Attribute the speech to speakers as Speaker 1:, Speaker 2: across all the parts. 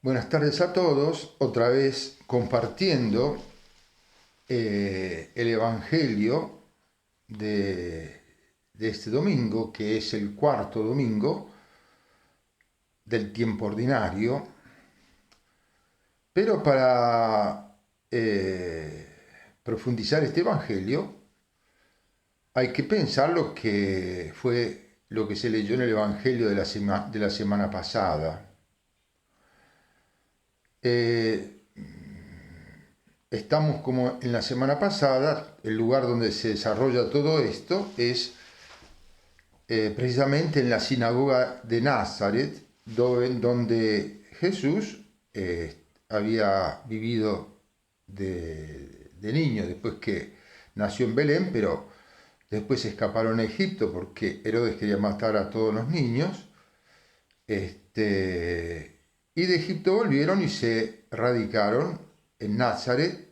Speaker 1: Buenas tardes a todos, otra vez compartiendo el Evangelio de este domingo, que es el cuarto domingo del tiempo ordinario, pero para profundizar este Evangelio hay que pensar lo que fue lo que se leyó en el Evangelio de la semana pasada. Estamos como en la semana pasada, el lugar donde se desarrolla todo esto es precisamente en la sinagoga de Nazaret, donde Jesús había vivido de niño, después que nació en Belén, pero después se escaparon a Egipto porque Herodes quería matar a todos los niños. Y de Egipto volvieron y se radicaron en Nazaret,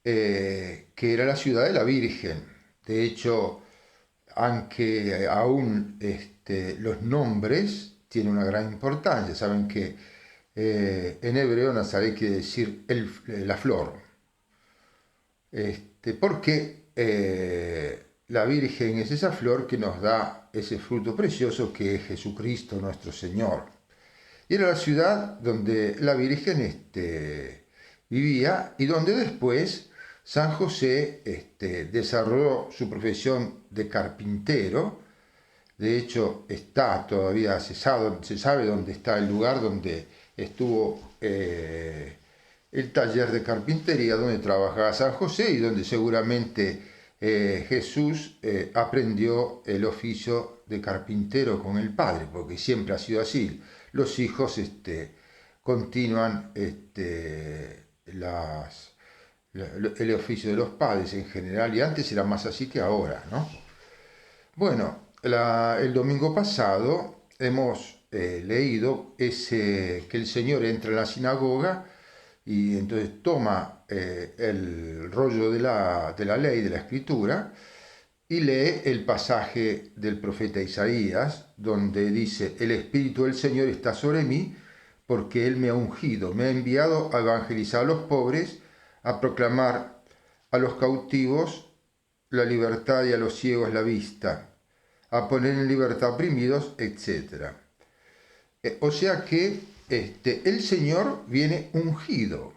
Speaker 1: que era la ciudad de la Virgen. De hecho, aunque aún los nombres tienen una gran importancia, saben que en hebreo Nazaret quiere decir la flor, porque la Virgen es esa flor que nos da ese fruto precioso que es Jesucristo nuestro Señor. Y era la ciudad donde la Virgen vivía y donde después San José desarrolló su profesión de carpintero. De hecho, está todavía se sabe dónde está el lugar donde estuvo el taller de carpintería donde trabajaba San José y donde seguramente Jesús aprendió el oficio de carpintero con el padre, porque siempre ha sido así. Los hijos continúan el oficio de los padres en general, y antes era más así que ahora, ¿no? Bueno, el domingo pasado hemos leído que el Señor entra en la sinagoga y entonces toma el rollo de la ley, de la escritura, y lee el pasaje del profeta Isaías, donde dice: el Espíritu del Señor está sobre mí, porque Él me ha ungido, me ha enviado a evangelizar a los pobres, a proclamar a los cautivos la libertad y a los ciegos la vista, a poner en libertad oprimidos, etc. O sea que el Señor viene ungido.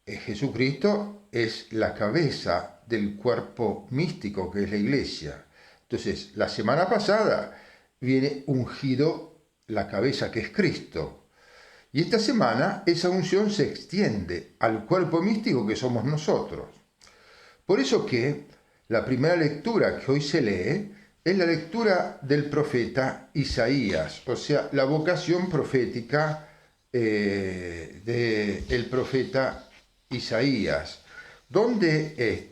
Speaker 1: Jesucristo es la cabeza del cuerpo místico que es la iglesia. Entonces, la semana pasada viene ungido la cabeza que es Cristo. Y esta semana esa unción se extiende al cuerpo místico que somos nosotros. Por eso que la primera lectura que hoy se lee es la lectura del profeta Isaías, o sea, la vocación profética del profeta Isaías, donde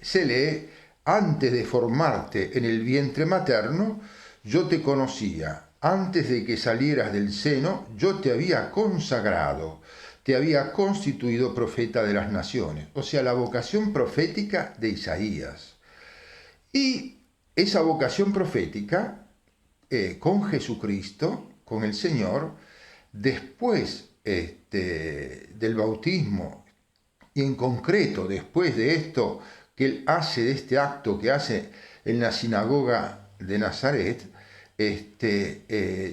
Speaker 1: se lee: antes de formarte en el vientre materno, yo te conocía, antes de que salieras del seno, yo te había consagrado, te había constituido profeta de las naciones. O sea, la vocación profética de Isaías. Y esa vocación profética, con Jesucristo, con el Señor, después del bautismo, y en concreto después de esto que él hace, de este acto que hace en la sinagoga de Nazaret,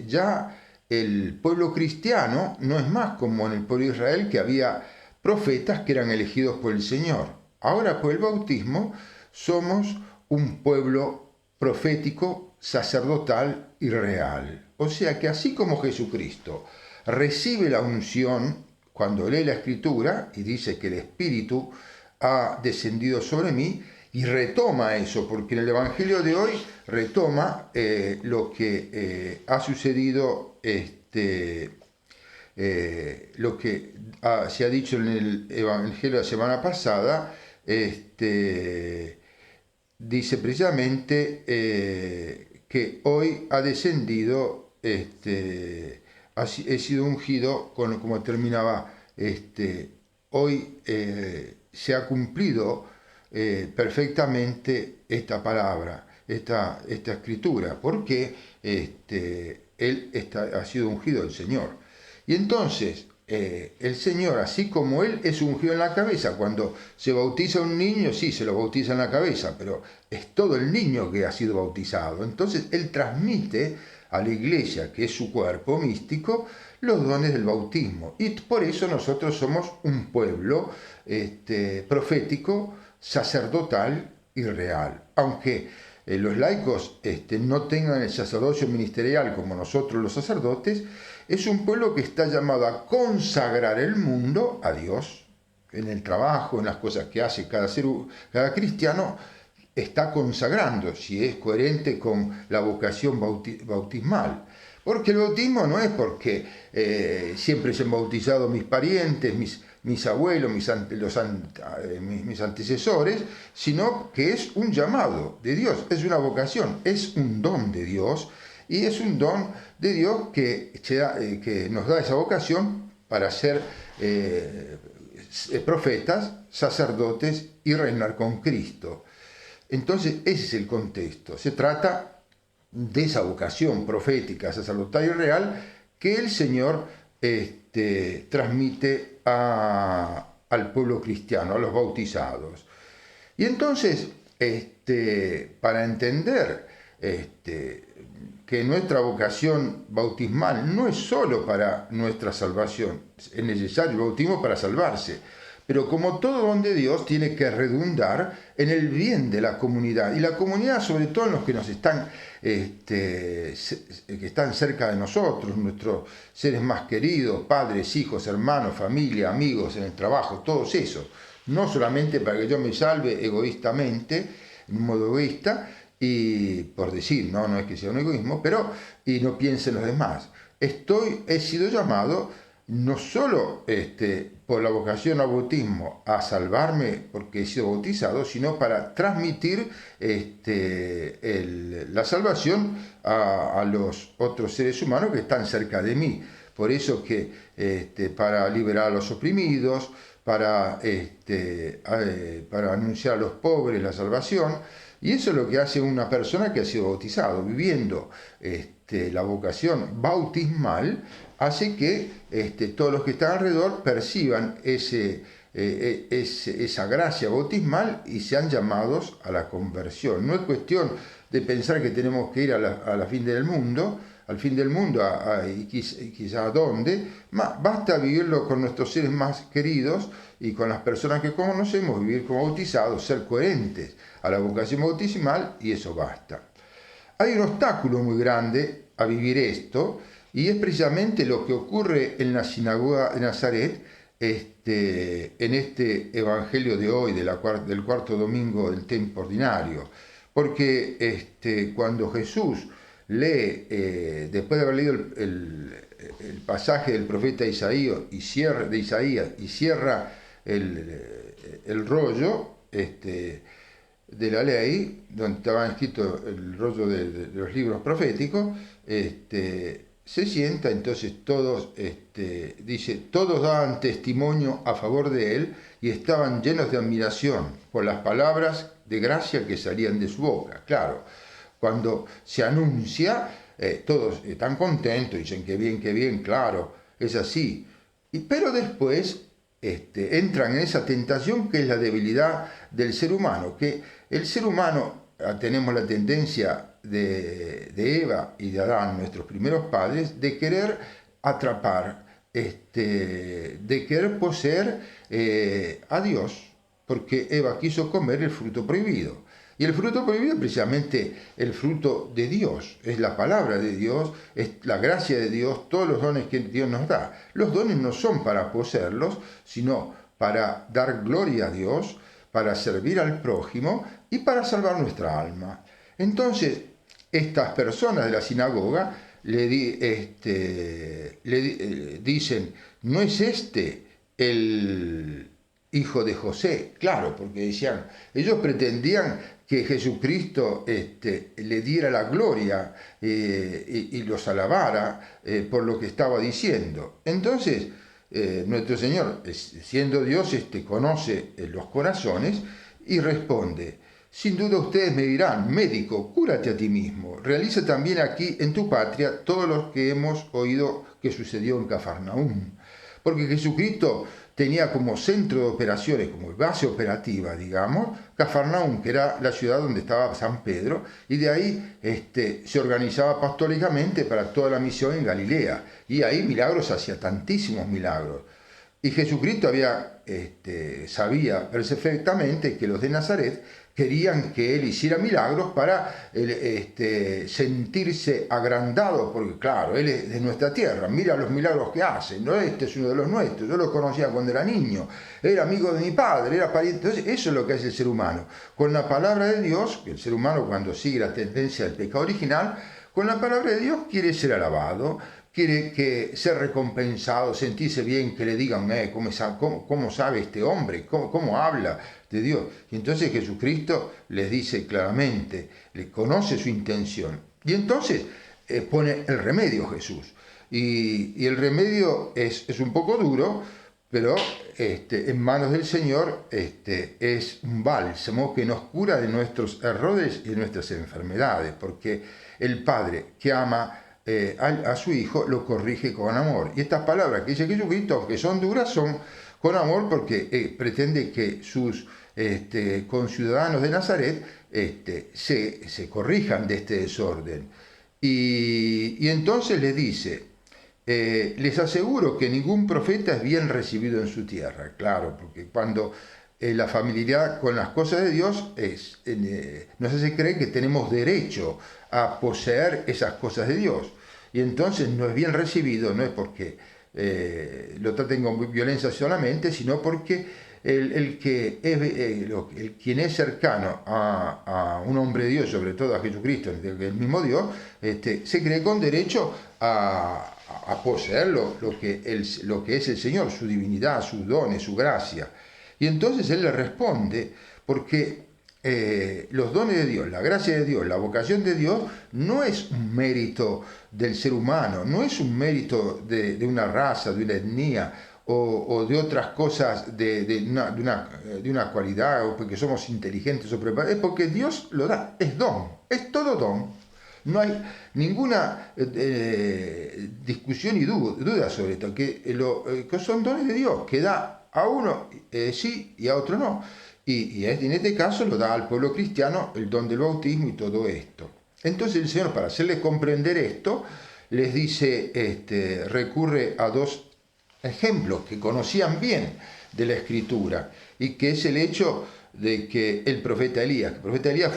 Speaker 1: ya el pueblo cristiano no es más como en el pueblo de Israel, que había profetas que eran elegidos por el Señor. Ahora, por el bautismo, somos un pueblo profético, sacerdotal y real. O sea que así como Jesucristo recibe la unción cuando lee la Escritura y dice que el Espíritu ha descendido sobre mí, y retoma eso, porque en el Evangelio de hoy retoma lo que ha sucedido, lo que se ha dicho en el Evangelio de la semana pasada. Dice precisamente que hoy ha descendido, he sido ungido, como terminaba, hoy se ha cumplido perfectamente esta palabra, esta escritura, porque él ha sido ungido del Señor. Y entonces el Señor, así como Él es ungido en la cabeza, cuando se bautiza un niño, sí, se lo bautiza en la cabeza, pero es todo el niño que ha sido bautizado. Entonces Él transmite a la iglesia, que es su cuerpo místico, los dones del bautismo. Y por eso nosotros somos un pueblo profético, sacerdotal y real. Aunque los laicos no tengan el sacerdocio ministerial como nosotros los sacerdotes, es un pueblo que está llamado a consagrar el mundo a Dios. En el trabajo, en las cosas que hace cada cristiano, está consagrando, si es coherente con la vocación bautismal. Porque el bautismo no es porque siempre se han bautizado mis parientes, mis abuelos, mis antecesores, sino que es un llamado de Dios, es una vocación, es un don de Dios, y es un don de Dios que nos da esa vocación para ser profetas, sacerdotes y reinar con Cristo. Entonces ese es el contexto, se trata de esa vocación profética, sacerdotal y real que el Señor transmite al pueblo cristiano, a los bautizados. Y entonces, para entender que nuestra vocación bautismal no es solo para nuestra salvación, es necesario el bautismo para salvarse, pero como todo don de Dios tiene que redundar en el bien de la comunidad, y la comunidad sobre todo en los que nos están que están cerca de nosotros, nuestros seres más queridos, padres, hijos, hermanos, familia, amigos, en el trabajo, todos esos, no solamente para que yo me salve egoístamente, en un modo egoísta, y por decir, no es que sea un egoísmo, pero y no piense en los demás. He sido llamado no solo por la vocación al bautismo a salvarme porque he sido bautizado, sino para transmitir la salvación a los otros seres humanos que están cerca de mí. Por eso que para liberar a los oprimidos, para anunciar a los pobres la salvación. Y eso es lo que hace una persona que ha sido bautizado, viviendo la vocación bautismal, hace que todos los que están alrededor perciban esa gracia bautismal y sean llamados a la conversión. No es cuestión de pensar que tenemos que ir a la fin del mundo, al fin del mundo y quizá a dónde, basta vivirlo con nuestros seres más queridos y con las personas que conocemos, vivir como bautizados, ser coherentes a la vocación bautismal, y eso basta. Hay un obstáculo muy grande a vivir esto, y es precisamente lo que ocurre en la sinagoga de Nazaret, en este evangelio de hoy, del cuarto domingo del tiempo ordinario. Porque cuando Jesús lee, después de haber leído el pasaje del profeta Isaías y cierra el rollo de la ley, donde estaba escrito el rollo de los libros proféticos, se sienta, entonces todos, todos daban testimonio a favor de él y estaban llenos de admiración por las palabras de gracia que salían de su boca. Claro, cuando se anuncia, todos están contentos, dicen que bien, claro, es así. Pero después entran en esa tentación que es la debilidad del ser humano, que el ser humano, tenemos la tendencia de Eva y de Adán, nuestros primeros padres, de querer atrapar, de querer poseer a Dios, porque Eva quiso comer el fruto prohibido. Y el fruto prohibido es precisamente el fruto de Dios, es la palabra de Dios, es la gracia de Dios, todos los dones que Dios nos da. Los dones no son para poseerlos, sino para dar gloria a Dios, para servir al prójimo y para salvar nuestra alma. Entonces, estas personas de la sinagoga dicen, ¿no es este el hijo de José? Claro, porque decían, ellos pretendían que Jesucristo le diera la gloria y los alabara por lo que estaba diciendo. Entonces, nuestro Señor, siendo Dios, conoce los corazones y responde, Sin duda ustedes me dirán, médico, cúrate a ti mismo. Realiza también aquí en tu patria todo lo que hemos oído que sucedió en Cafarnaúm. Porque Jesucristo tenía como centro de operaciones, como base operativa, digamos, Cafarnaúm, que era la ciudad donde estaba San Pedro, y de ahí se organizaba apostólicamente para toda la misión en Galilea. Y ahí milagros, hacía tantísimos milagros. Y Jesucristo sabía perfectamente que los de Nazaret querían que él hiciera milagros para sentirse agrandado, porque claro, él es de nuestra tierra, mira los milagros que hace, ¿no? Este es uno de los nuestros, yo lo conocía cuando era niño, era amigo de mi padre, era pariente. Entonces eso es lo que hace el ser humano. Con la palabra de Dios, el ser humano cuando sigue la tendencia del pecado original, con la palabra de Dios quiere ser alabado, quiere que ser recompensado, sentirse bien, que le digan, ¿cómo sabe este hombre? ¿Cómo habla de Dios? Y entonces Jesucristo les dice claramente, le conoce su intención. Y entonces pone el remedio Jesús. Y el remedio es un poco duro, pero en manos del Señor es un bálsamo que nos cura de nuestros errores y de nuestras enfermedades, porque el Padre que ama a su Hijo lo corrige con amor. Y estas palabras que dice Jesucristo, aunque son duras, son con amor porque pretende que sus conciudadanos de Nazaret se corrijan de este desorden. Y entonces les dice, les aseguro que ningún profeta es bien recibido en su tierra. Claro, porque cuando la familiaridad con las cosas de Dios nos hace creer que tenemos derecho a poseer esas cosas de Dios. Y entonces no es bien recibido, no es porque lo traten con violencia solamente, sino porque quien es cercano a un hombre de Dios, sobre todo a Jesucristo, el mismo Dios, se cree con derecho a poseer lo que es el Señor, su divinidad, sus dones, su gracia. Y entonces Él le responde, porque los dones de Dios, la gracia de Dios, la vocación de Dios, no es un mérito del ser humano, no es un mérito de una raza, de una etnia, o de otras cosas, de una cualidad, o porque somos inteligentes o preparados, es porque Dios lo da, es don, es todo don. No hay ninguna discusión y duda sobre esto, que son dones de Dios, que da a uno sí y a otro no. Y en este caso lo da al pueblo cristiano el don del bautismo y todo esto. Entonces el Señor, para hacerles comprender esto, les dice, recurre a dos ejemplos que conocían bien de la Escritura, y que es el hecho de que el profeta Elías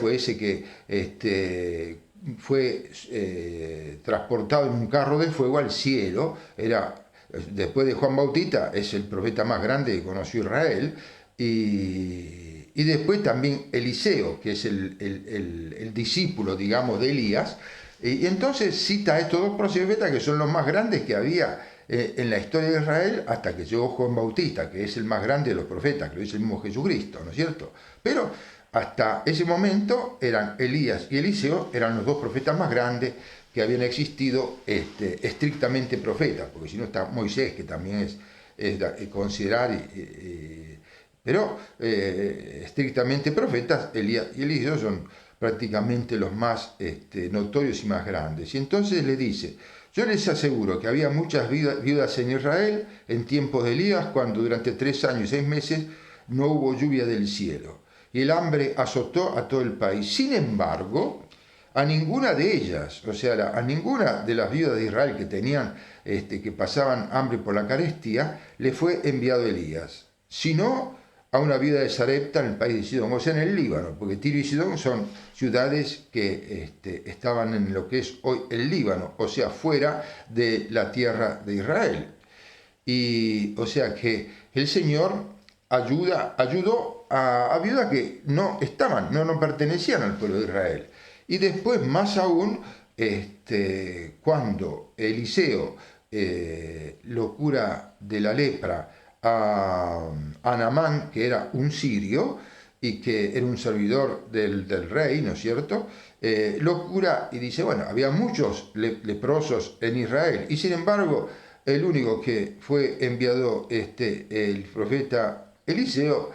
Speaker 1: fue ese que fue transportado en un carro de fuego al cielo, después de Juan Bautista, es el profeta más grande que conoció Israel, y después también Eliseo, que es el discípulo, digamos, de Elías, y entonces cita a estos dos profetas que son los más grandes que había en la historia de Israel, hasta que llegó Juan Bautista, que es el más grande de los profetas, que lo dice el mismo Jesucristo, ¿no es cierto? Pero hasta ese momento eran Elías y Eliseo, eran los dos profetas más grandes que habían existido estrictamente profetas, porque si no está Moisés, que también es considerar, pero estrictamente profetas, Elías y Eliseo son prácticamente los más notorios y más grandes. Y entonces le dice, yo les aseguro que había muchas viudas en Israel en tiempos de Elías, cuando durante 3 años y 6 meses no hubo lluvia del cielo, y el hambre azotó a todo el país. Sin embargo, a ninguna de ellas, o sea, a ninguna de las viudas de Israel que tenían, que pasaban hambre por la carestía, le fue enviado Elías, sino a una viuda de Sarepta en el país de Sidón, o sea, en el Líbano, porque Tiro y Sidón son ciudades que estaban en lo que es hoy el Líbano, o sea, fuera de la tierra de Israel. Y o sea que el Señor ayudó a viudas que no estaban, no pertenecían al pueblo de Israel. Y después, más aún, cuando Eliseo lo cura de la lepra a Naamán, que era un sirio y que era un servidor del rey, ¿no es cierto? Lo cura y dice, bueno, había muchos leprosos en Israel, y sin embargo, el único que fue enviado, el profeta Eliseo,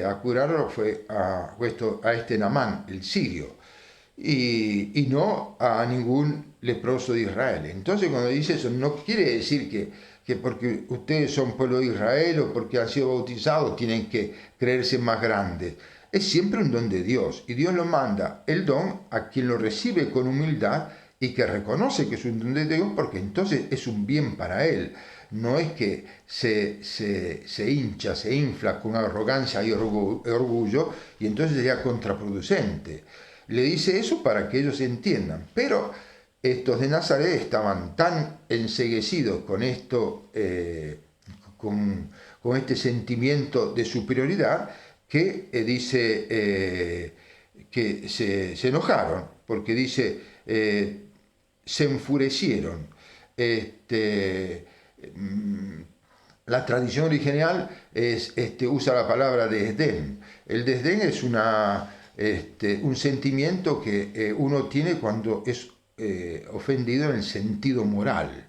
Speaker 1: a curarlo fue a este Naamán, el sirio, y no a ningún leproso de Israel. Entonces cuando dice eso, no quiere decir que porque ustedes son pueblo de Israel o porque han sido bautizados tienen que creerse más grandes. Es siempre un don de Dios y Dios lo manda el don a quien lo recibe con humildad y que reconoce que es un don de Dios, porque entonces es un bien para él. No es que se hincha, se infla con arrogancia y orgullo y entonces sería contraproducente. Le dice eso para que ellos entiendan. Pero estos de Nazaret estaban tan enceguecidos con esto, con este sentimiento de superioridad, que que se enojaron, porque dice, se enfurecieron. La tradición original usa la palabra desdén. El desdén es un sentimiento que uno tiene cuando es ofendido en el sentido moral.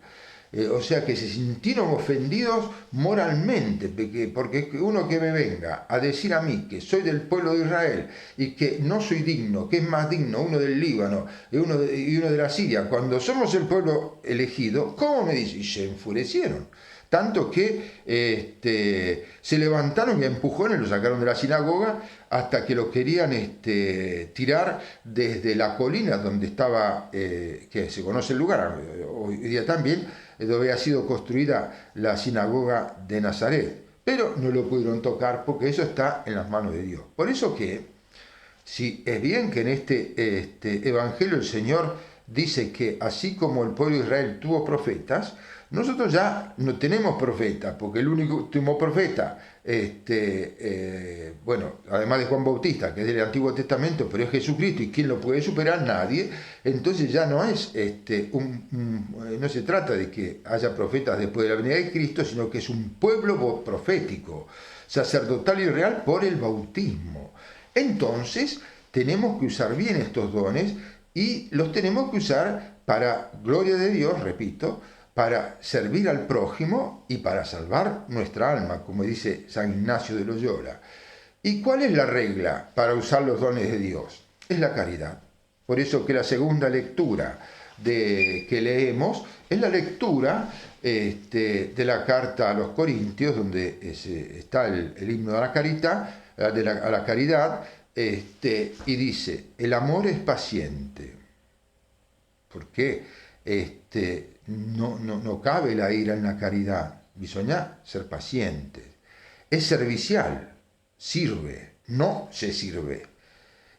Speaker 1: O sea que se sintieron ofendidos moralmente, porque uno que me venga a decir a mí que soy del pueblo de Israel y que no soy digno, que es más digno uno del Líbano y uno de la Siria, cuando somos el pueblo elegido, ¿cómo me dice? Y se enfurecieron. Tanto que se levantaron y a empujones lo sacaron de la sinagoga hasta que lo querían tirar desde la colina donde estaba, que se conoce el lugar, hoy día también, donde había sido construida la sinagoga de Nazaret. Pero no lo pudieron tocar porque eso está en las manos de Dios. Por eso que, si es bien que en este evangelio el Señor dice que así como el pueblo de Israel tuvo profetas, nosotros ya no tenemos profetas, porque el último profeta, bueno, además de Juan Bautista, que es del Antiguo Testamento, pero es Jesucristo, y ¿quién lo puede superar? Nadie. Entonces ya no es, no se trata de que haya profetas después de la venida de Cristo, sino que es un pueblo profético, sacerdotal y real por el bautismo. Entonces tenemos que usar bien estos dones y los tenemos que usar para gloria de Dios, repito, para servir al prójimo y para salvar nuestra alma, como dice San Ignacio de Loyola. ¿Y cuál es la regla para usar los dones de Dios? Es la caridad. Por eso que la segunda lectura que leemos es la lectura de la carta a los Corintios, donde está el himno de la caridad, a la caridad, y dice, el amor es paciente. ¿Por qué? No cabe la ira en la caridad, bisogna ser paciente. Es servicial, sirve, no se sirve.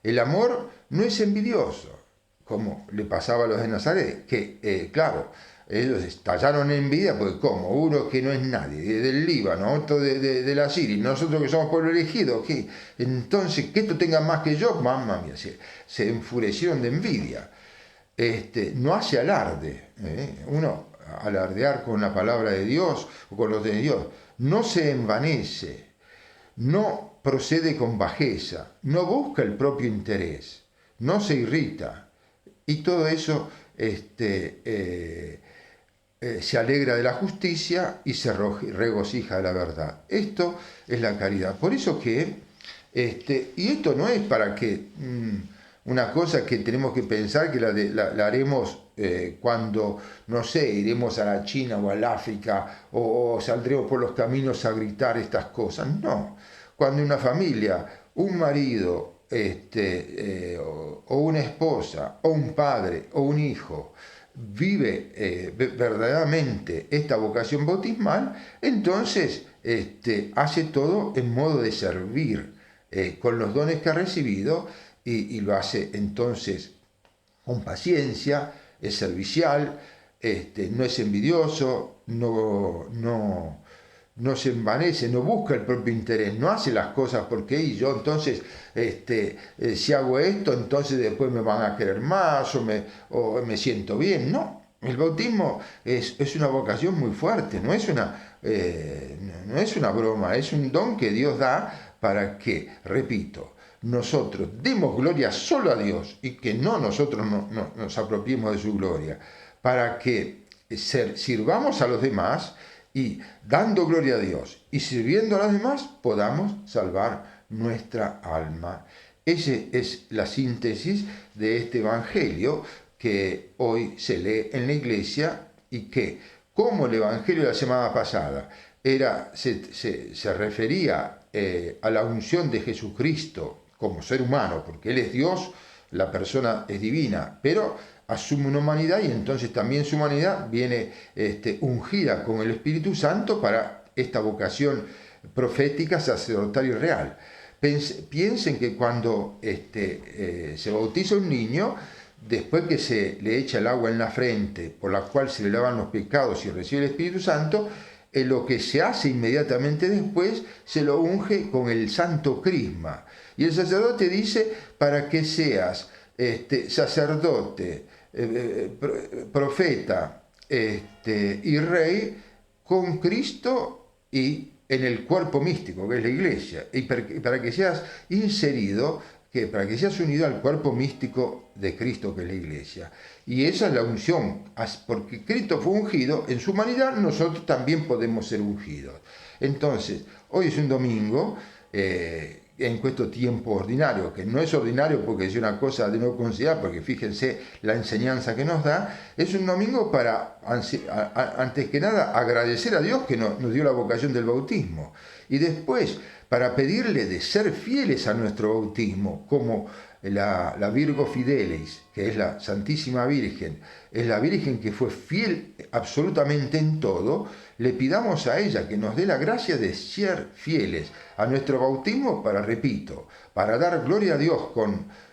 Speaker 1: El amor no es envidioso, como le pasaba a los de Nazaret, que claro, ellos estallaron en envidia, porque como uno que no es nadie, del Líbano, otro de la Siria, nosotros que somos pueblo elegido, entonces que esto tenga más que yo, mamma mía, se enfurecieron de envidia. No hace alarde, uno alardear con la palabra de Dios o con los de Dios, no se envanece, no procede con bajeza, no busca el propio interés, no se irrita, y todo eso se alegra de la justicia y se regocija de la verdad. Esto es la caridad. Por eso que, y esto no es para que una cosa que tenemos que pensar que la haremos cuando, no sé, iremos a la China o al África o saldremos por los caminos a gritar estas cosas. No, cuando una familia, un marido o una esposa o un padre o un hijo vive verdaderamente esta vocación bautismal, entonces hace todo en modo de servir con los dones que ha recibido y lo hace entonces con paciencia, es servicial, no es envidioso, no se envanece, no busca el propio interés, no hace las cosas porque yo entonces, si hago esto, entonces después me van a querer más o me siento bien. No, el bautismo es una vocación muy fuerte, no es una broma, es un don que Dios da para que, repito, nosotros demos gloria solo a Dios y que nosotros nos apropiemos de su gloria, para que sirvamos a los demás y dando gloria a Dios y sirviendo a los demás, podamos salvar nuestra alma. Esa es la síntesis de este Evangelio que hoy se lee en la iglesia y que, como el Evangelio de la semana pasada se refería a la unción de Jesucristo como ser humano, porque Él es Dios, la persona es divina, pero asume una humanidad y entonces también su humanidad viene ungida con el Espíritu Santo para esta vocación profética, sacerdotal y real. Piensen que cuando se bautiza un niño, después que se le echa el agua en la frente, por la cual se le lavan los pecados y recibe el Espíritu Santo, lo que se hace inmediatamente después, se lo unge con el santo crisma. Y el sacerdote dice, para que seas sacerdote, profeta y rey con Cristo y en el cuerpo místico, que es la iglesia, y para que seas inserido, para que seas unido al cuerpo místico de Cristo, que es la iglesia. Y esa es la unción, porque Cristo fue ungido, en su humanidad nosotros también podemos ser ungidos. Entonces, hoy es un domingo, en questo tiempo ordinario, que no es ordinario porque es una cosa de no considerar, porque fíjense la enseñanza que nos da, es un domingo para, antes que nada, agradecer a Dios que nos dio la vocación del bautismo, y después para pedirle de ser fieles a nuestro bautismo, como la Virgo Fidelis, que es la Santísima Virgen, es la Virgen que fue fiel absolutamente en todo. Le pidamos a ella que nos dé la gracia de ser fieles a nuestro bautismo para, repito, para dar gloria a Dios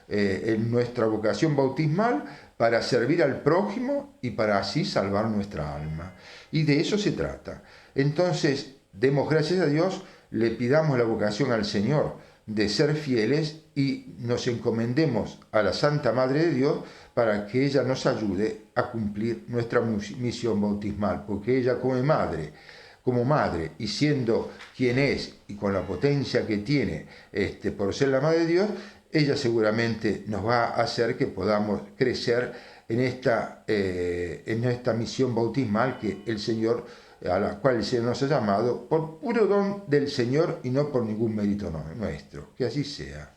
Speaker 1: en nuestra vocación bautismal, para servir al prójimo y para así salvar nuestra alma. Y de eso se trata. Entonces, demos gracias a Dios, le pidamos la vocación al Señor de ser fieles y nos encomendemos a la Santa Madre de Dios para que ella nos ayude a cumplir nuestra misión bautismal, porque ella como madre y siendo quien es y con la potencia que tiene por ser la Madre de Dios, ella seguramente nos va a hacer que podamos crecer en esta misión bautismal que el Señor, a la cual el Señor nos ha llamado por puro don del Señor y no por ningún mérito nuestro. Que así sea.